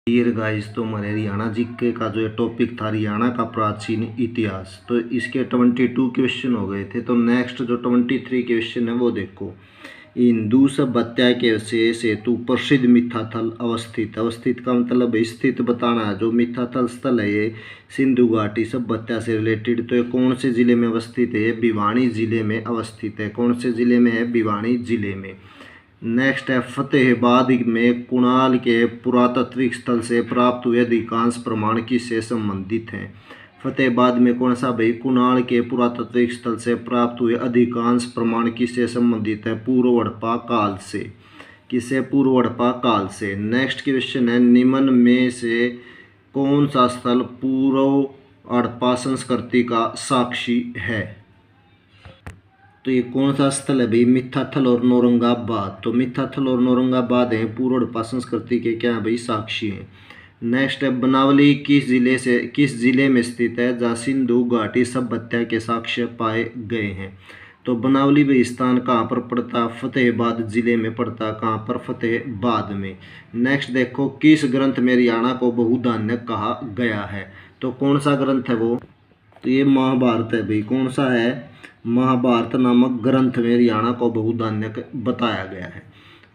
Dear guys, तो हमारे Haryana GK का जो टॉपिक था हरियाणा का प्राचीन इतिहास, तो इसके 22 क्वेश्चन हो गए थे। तो नेक्स्ट जो 23 क्वेश्चन है वो देखो। हिंदू सभ्यता के अवशेष हेतु प्रसिद्ध मिथाथल अवस्थित। अवस्थित का मतलब स्थित बताना है। जो मिथाथल स्थल है ये सिंधु घाटी सभ्यता से रिलेटेड। तो ये कौन से जिले में अवस्थित है? भिवानी जिले में अवस्थित है। कौन से जिले में है? भिवानी जिले में। नेक्स्ट है फतेहाबाद में कुणाल के पुरातात्विक स्थल से प्राप्त हुए अधिकांश प्रमाण किससे संबंधित हैं? फतेहाबाद में कौन सा भाई? कुणाल के पुरातात्विक स्थल से प्राप्त हुए अधिकांश प्रमाण किससे संबंधित है? पूर्व हड़प्पा काल से। किससे? पूर्व हड़प्पा काल से। नेक्स्ट क्वेश्चन है निम्न में से कौन सा स्थल पूर्व हड़प्पा संस्कृति का साक्षी है? तो ये कौन सा स्थल है भाई? मिथाथल और नौरंगाबाद। तो मिथाथल और नौरंगाबाद हैं पूर्व हड़प्पा संस्कृति के क्या है भाई? साक्षी हैं। नेक्स्ट है बनावली किस जिले में स्थित है जहाँ सिंधु घाटी सभ्यता के साक्ष्य पाए गए हैं? तो बनावली भाई स्थान कहाँ पर पड़ता? फतेहाबाद जिले में पड़ता। कहाँ पर? फतेहाबाद में। नेक्स्ट देखो किस ग्रंथ में हरियाणा को बहुधान्य कहा गया है? तो कौन सा ग्रंथ है वो? तो ये महाभारत है भाई। कौन सा है? महाभारत नामक ग्रंथ में हरियाणा को बहुधान्य बताया गया है।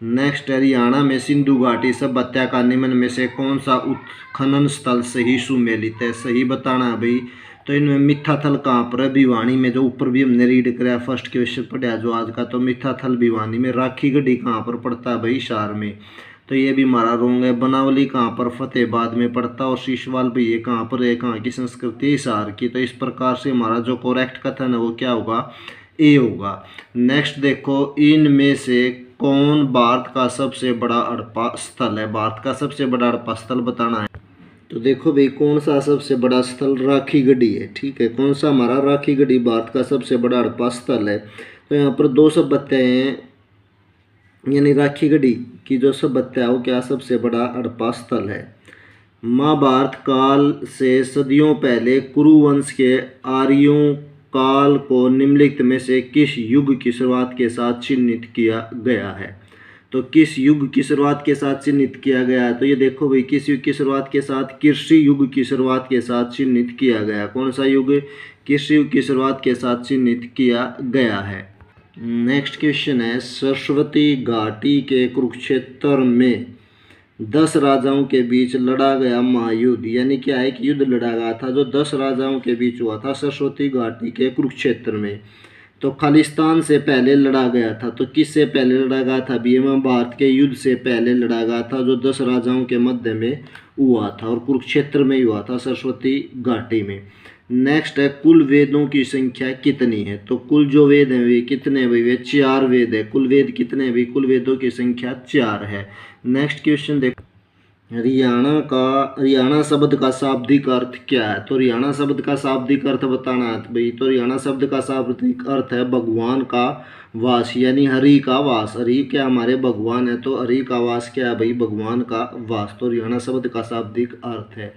नेक्स्ट हरियाणा में सिंधु घाटी सभ्यता का निम्न में से कौन सा उत्खनन स्थल सही सुमेलित है? सही बताना है भाई। तो इनमें मिथाथल कहाँ पर है? भिवानी में। जो ऊपर भी हमने रीड कराया फर्स्ट क्वेश्चन पढ़ा जो आज का, तो मिथाथल भिवानी में। राखी गढ़ी कहाँ पर पड़ता है भाई? हिसार में। तो ये भी हमारा रोंग है। बनावली कहाँ पर? फतेहाबाद में पड़ता। और शीशवाल भी ये कहाँ पर है? कहाँ की संस्कृति? हिसार की। तो इस प्रकार से हमारा जो करेक्ट कथन है वो क्या होगा? ए होगा। नेक्स्ट देखो इनमें से कौन भारत का सबसे बड़ा हड़प्पा स्थल है? भारत का सबसे बड़ा हड़प्पा स्थल बताना है। तो देखो भाई कौन सा सबसे बड़ा स्थल? राखी गढ़ी है। ठीक है, कौन सा? हमारा राखी गढ़ी भारत का सबसे बड़ा हड़प्पा स्थल है। तो यहाँ पर दो सभ्यताएं हैं, यानी राखी गढ़ी की जो सभ्यता है वो क्या सबसे बड़ा हड़प्पा स्थल है। महाभारत काल से सदियों पहले कुरु वंश के आर्यों काल को निम्नलिखित में से किस युग की शुरुआत के साथ चिन्हित किया गया है? तो किस युग की शुरुआत के साथ चिन्हित किया गया है? तो ये देखो भाई किस युग की शुरुआत के साथ? कृषि युग की शुरुआत के साथ चिन्हित किया गया। कौन सा युग? कृषि युग की शुरुआत के साथ चिन्हित किया गया है। नेक्स्ट क्वेश्चन है सरस्वती घाटी के कुरुक्षेत्र में 10 राजाओं के बीच लड़ा गया महायुद्ध, यानी क्या है कि युद्ध लड़ा गया था जो 10 राजाओं के बीच हुआ था सरस्वती घाटी के कुरुक्षेत्र में। तो खालिस्तान से पहले लड़ा गया था। तो किससे पहले लड़ा गया था? भी महाभारत के युद्ध से पहले लड़ा गया था जो 10 राजाओं के मध्य में हुआ था और कुरुक्षेत्र में ही हुआ था, सरस्वती घाटी में। नेक्स्ट है कुल वेदों की संख्या कितनी है? तो कुल जो वेद हैं वे कितने हैं? वे 4 वेद है। कुल वेद कितने हैं? कुल वेदों की संख्या 4 है। नेक्स्ट क्वेश्चन देखो हरियाणा शब्द का शाब्दिक अर्थ क्या है? तो हरियाणा शब्द का शाब्दिक अर्थ बताना है भाई। तो हरियाणा शब्द का शाब्दिक अर्थ है भगवान का वास, यानी हरि का वास। हरि क्या? हमारे भगवान है, तो हरि का वास क्या है भाई? भगवान का वास। तो हरियाणा शब्द का शाब्दिक अर्थ है।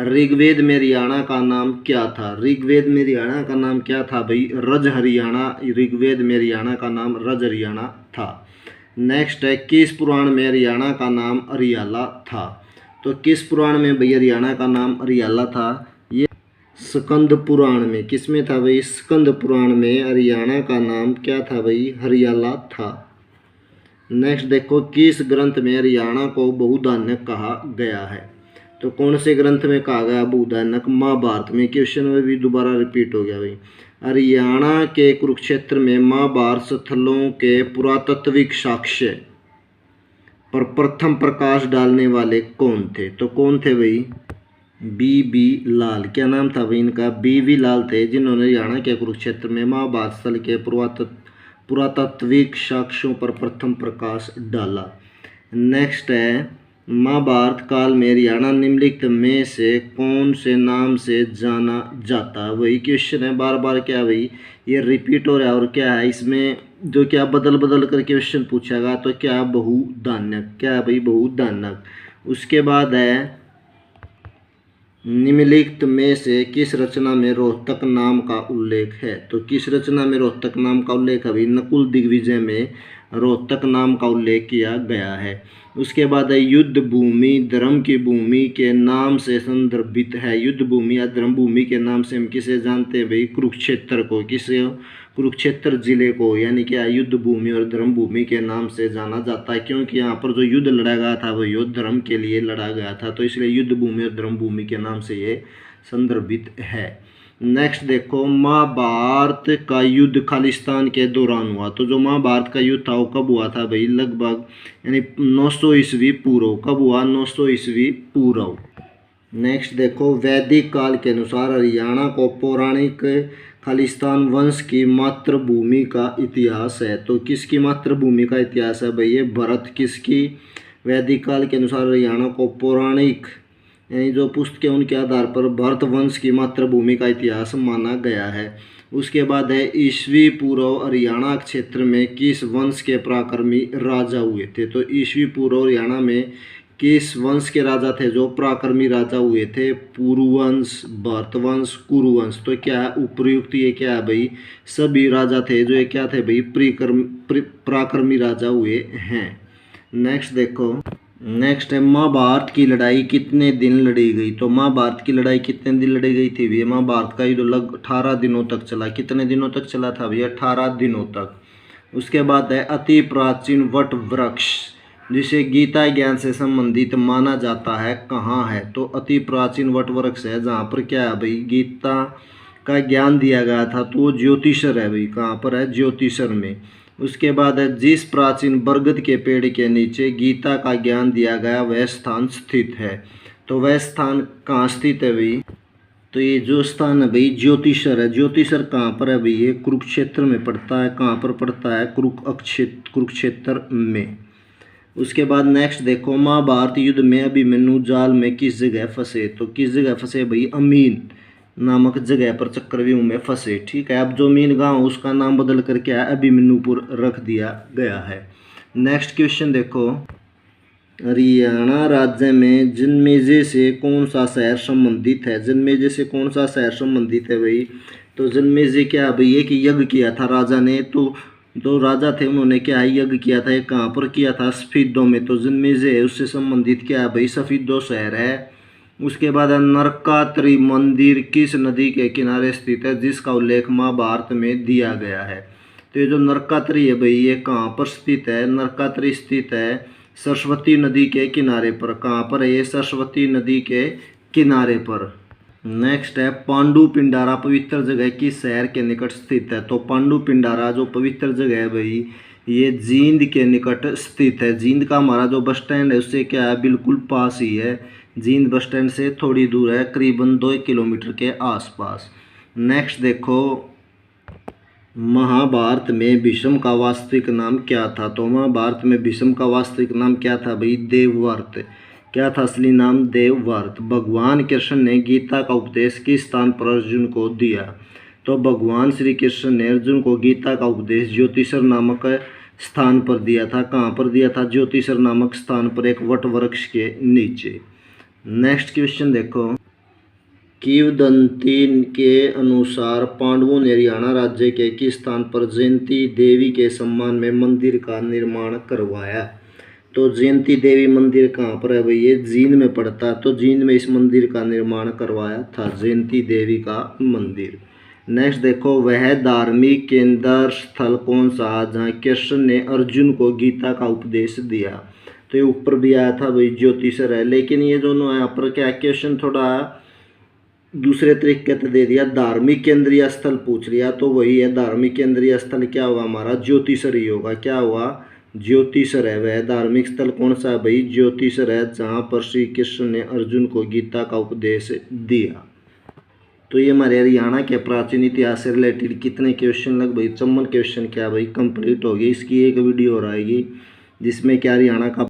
ऋग्वेद में हरियाणा का नाम क्या था? ऋग्वेद में हरियाणा का नाम क्या था भाई? रज हरियाणा। ऋग्वेद में हरियाणा का नाम रज हरियाणा था। नेक्स्ट है किस पुराण में हरियाणा का नाम हरियाला था? तो किस पुराण में भाई हरियाणा का नाम हरियाला था? ये स्कंद पुराण में। किस में था भाई? स्कंद पुराण में हरियाणा का नाम क्या था भाई? हरियाला था। नेक्स्ट देखो किस ग्रंथ में हरियाणा को बहुधान्य कहा गया है? तो कौन से ग्रंथ में कहा गया बहुधान्य? महाभारत में। क्वेश्चन में भी दोबारा रिपीट हो गया भाई। हरियाणा के कुरुक्षेत्र में महाभारत स्थलों के पुरातात्विक साक्ष्य पर प्रथम प्रकाश डालने वाले कौन थे? तो कौन थे भाई? बी लाल। क्या नाम था भाई इनका? बी लाल थे, जिन्होंने हरियाणा के कुरुक्षेत्र में महाभारत स्थल के पुरातात्विक साक्ष्यों पर प्रथम प्रकाश डाला। नेक्स्ट है महाभारत काल में हरियाणा निम्नलिखित में से कौन से नाम से जाना जाता है? वही क्वेश्चन है बार बार क्या भाई? ये रिपीट हो रहा है। और क्या है इसमें जो क्या बदल बदल कर क्वेश्चन पूछेगा? तो क्या बहुधान्यक। क्या है भाई? बहुधान्यक। उसके बाद है निम्नलिखित में से किस रचना में रोहतक नाम का उल्लेख है? तो किस रचना में रोहतक नाम का उल्लेख है भाई? नकुल दिग्विजय में रोहतक नाम का उल्लेख किया गया है। उसके बाद है युद्ध भूमि धर्म की भूमि के नाम से संदर्भित है। युद्ध भूमि या धर्म भूमि के नाम से हम किसे जानते हैं भाई? कुरुक्षेत्र को। किसे? कुरुक्षेत्र जिले को, यानी कि युद्ध भूमि और धर्म भूमि के नाम से जाना जाता है, क्योंकि यहाँ पर जो युद्ध लड़ा गया था वह युद्ध धर्म के लिए लड़ा गया था, तो इसलिए युद्ध भूमि और धर्म भूमि के नाम से ये संदर्भित है। नेक्स्ट देखो, महाभारत का युद्ध खालिस्तान के दौरान हुआ। तो जो महाभारत का युद्ध था वो कब हुआ था भाई? लगभग यानी 900 ईस्वी पूर्व। कब हुआ? 900 ईस्वी पूर्व। नेक्स्ट देखो, वैदिक काल के अनुसार हरियाणा को पौराणिक खालिस्तान वंश की मातृभूमि का इतिहास है। तो किसकी मातृभूमि का इतिहास है भाई? ये भरत। किसकी? वैदिक काल के अनुसार हरियाणा को पौराणिक यानी जो पुस्तकें उनके आधार पर भरत वंश की मातृभूमि का इतिहास माना गया है। उसके बाद है ईस्वी पूर्व हरियाणा क्षेत्र में किस वंश के पराक्रमी राजा हुए थे? तो ईस्वी पूर्व हरियाणा में किस वंश के राजा थे जो पराक्रमी राजा हुए थे? पुरुवंश, भरतवंश, कुरुवंश। तो क्या है उपयुक्त? ये क्या है भाई? सभी राजा थे जो ये क्या थे भाई? पराक्रमी राजा हुए हैं। नेक्स्ट देखो, नेक्स्ट है महाभारत की लड़ाई कितने दिन लड़ी गई? तो महाभारत की लड़ाई कितने दिन लड़ी गई थी भैया? महाभारत का युद्ध लगभग 18 दिनों तक चला। कितने दिनों तक चला था भैया? 18 दिनों तक। उसके बाद है अति प्राचीन वट वृक्ष जिसे गीता ज्ञान से संबंधित माना जाता है, कहाँ है? तो अति प्राचीन वट वृक्ष है जहाँ पर क्या है भाई? गीता का ज्ञान दिया गया था, तो वो ज्योतिषर है भाई। कहाँ पर है? ज्योतिषर में। उसके बाद है जिस प्राचीन बरगद के पेड़ के नीचे गीता का ज्ञान दिया गया वह स्थान स्थित है। तो वह स्थान कहाँ स्थित है भाई? तो ये जो स्थान है भाई ज्योतिषर है। ज्योतिषर कहाँ पर है भाई? ये कुरुक्षेत्र में पड़ता है। कहाँ पर पड़ता है? कुरुक्षेत्र में। उसके बाद नेक्स्ट देखो, महाभारत युद्ध में अभिमन्यु जाल में किस जगह फंसे? तो किस जगह फंसे भाई? अमीन नामक जगह पर चक्रव्यूह में फंसे। ठीक है। अब जो मीन गांव उसका नाम बदल कर क्या है? अभिमन्युपुर रख दिया गया है। नेक्स्ट क्वेश्चन देखो, हरियाणा राज्य में जन्मेजय से कौन सा शहर संबंधित है? जन्मेजय से कौन सा शहर संबंधित है भाई? तो जन्मेजय क्या है भाई? एक यज्ञ किया था राजा ने, तो जो राजा थे उन्होंने क्या यज्ञ किया था? ये कहाँ पर किया था? सफीदों में। तो जन्मेजय है उससे संबंधित क्या है भाई? सफीदों शहर है। उसके बाद नरकात्री मंदिर किस नदी के किनारे स्थित है जिसका उल्लेख महाभारत में दिया गया है? तो ये जो नरकात्री है भाई ये कहाँ पर स्थित है? नरकात्री स्थित है सरस्वती नदी के किनारे पर। कहाँ पर है ये? सरस्वती नदी के किनारे पर। नेक्स्ट है पांडु पिंडारा पवित्र जगह किस शहर के निकट स्थित है? तो पांडु पिंडारा जो पवित्र जगह है भाई ये जींद के निकट स्थित है। जींद का हमारा जो बस स्टैंड है उससे क्या है? बिल्कुल पास ही है। जींद बस स्टैंड से थोड़ी दूर है, करीबन 2 किलोमीटर के आसपास। नेक्स्ट देखो, महाभारत में भीष्म का वास्तविक नाम क्या था? तो महाभारत में भीष्म का वास्तविक नाम क्या था भाई? देवव्रत। क्या था असली नाम? देवव्रत। भगवान कृष्ण ने गीता का उपदेश किस स्थान पर अर्जुन को दिया? तो भगवान श्री कृष्ण ने अर्जुन को गीता का उपदेश ज्योतिषर नामक स्थान पर दिया था। कहाँ पर दिया था? ज्योतिषर नामक स्थान पर, एक वट वृक्ष के नीचे। नेक्स्ट क्वेश्चन देखो, किंवदंती के अनुसार पांडवों ने हरियाणा राज्य के किस स्थान पर जयंती देवी के सम्मान में मंदिर का निर्माण करवाया? तो जयंती देवी मंदिर कहाँ पर है भाई? ये जींद में पड़ता है। तो जींद में इस मंदिर का निर्माण करवाया था, जयंती देवी का मंदिर। नेक्स्ट देखो, वह धार्मिक केंद्र स्थल कौन सा जहाँ कृष्ण ने अर्जुन को गीता का उपदेश दिया? तो ये ऊपर भी आया था भाई ज्योतिषर है, लेकिन ये दोनों यहाँ पर क्या क्वेश्चन थोड़ा दूसरे तरीके से दे दिया। धार्मिक केंद्रीय स्थल पूछ लिया तो वही है धार्मिक केंद्रीय स्थल क्या होगा हमारा? ज्योतिषर ही होगा। क्या हुआ? ज्योतिषर है। वह धार्मिक स्थल कौन सा है भाई? ज्योतिषर है जहाँ पर श्री कृष्ण ने अर्जुन को गीता का उपदेश दिया। तो ये हमारे हरियाणा के प्राचीन इतिहास से रिलेटेड कितने क्वेश्चन लग भाई? 54 क्वेश्चन क्या भाई कंप्लीट हो गई। इसकी एक वीडियो और आएगी जिसमें क्या हरियाणा का